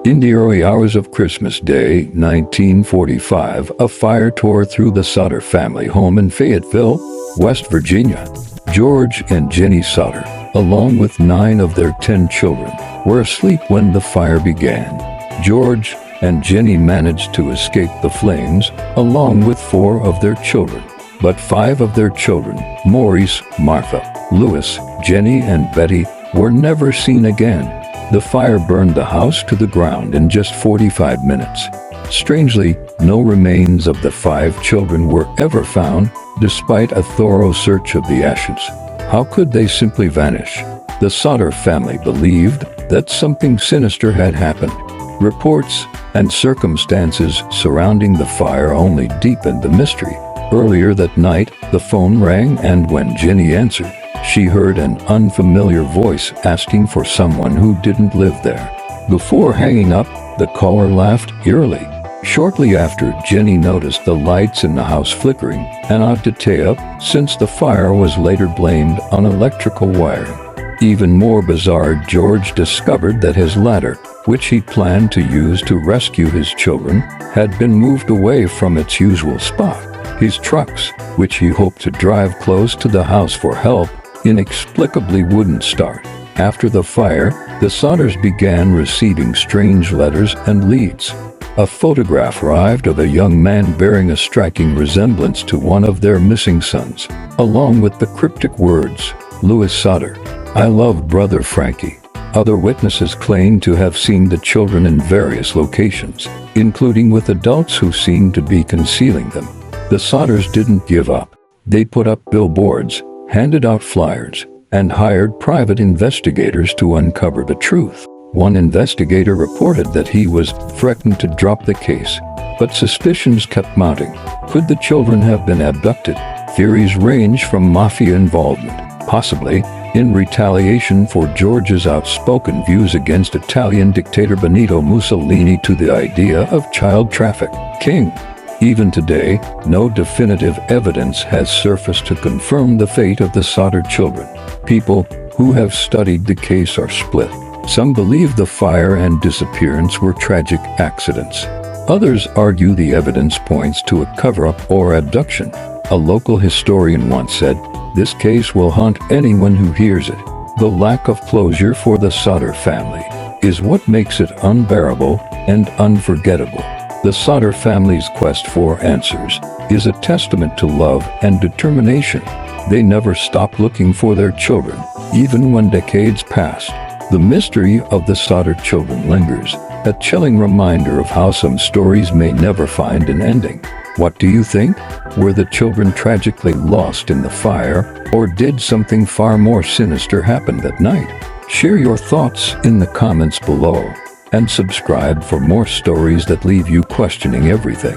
In the early hours of Christmas Day, 1945, a fire tore through the Sodder family home in Fayetteville, West Virginia. George and Jenny Sodder, along with 9 of their 10 children, were asleep when the fire began. George and Jenny managed to escape the flames, along with 4 of their children. But 5 of their children, Maurice, Martha, Louis, Jenny, and Betty, were never seen again. The fire burned the house to the ground in just 45 minutes. Strangely, no remains of the 5 children were ever found, despite a thorough search of the ashes. How could they simply vanish? The Sodder family believed that something sinister had happened. Reports and circumstances surrounding the fire only deepened the mystery. Earlier that night, the phone rang, and when Jenny answered, she heard an unfamiliar voice asking for someone who didn't live there. Before hanging up, the caller laughed eerily. Shortly after, Jenny noticed the lights in the house flickering, an odd detail, since the fire was later blamed on electrical wiring. Even more bizarre, George discovered that his ladder, which he planned to use to rescue his children, had been moved away from its usual spot. His trucks, which he hoped to drive close to the house for help, inexplicably wouldn't start. After the fire, the Sodders began receiving strange letters and leads. A photograph arrived of a young man bearing a striking resemblance to one of their missing sons, along with the cryptic words, "Louis Sodder, I love brother Frankie." Other witnesses claimed to have seen the children in various locations, including with adults who seemed to be concealing them. The Sodders didn't give up. They put up billboards, handed out flyers, and hired private investigators to uncover the truth. One investigator reported that he was threatened to drop the case, but suspicions kept mounting. Could the children have been abducted? Theories range from mafia involvement, possibly in retaliation for George's outspoken views against Italian dictator Benito Mussolini, to the idea of child trafficking. Even today, no definitive evidence has surfaced to confirm the fate of the Sodder children. People who have studied the case are split. Some believe the fire and disappearance were tragic accidents. Others argue the evidence points to a cover-up or abduction. A local historian once said, "This case will haunt anyone who hears it." The lack of closure for the Sodder family is what makes it unbearable and unforgettable. The Sodder family's quest for answers is a testament to love and determination. They never stopped looking for their children, even when decades passed. The mystery of the Sodder children lingers, a chilling reminder of how some stories may never find an ending. What do you think? Were the children tragically lost in the fire, or did something far more sinister happen that night? Share your thoughts in the comments below, and subscribe for more stories that leave you questioning everything.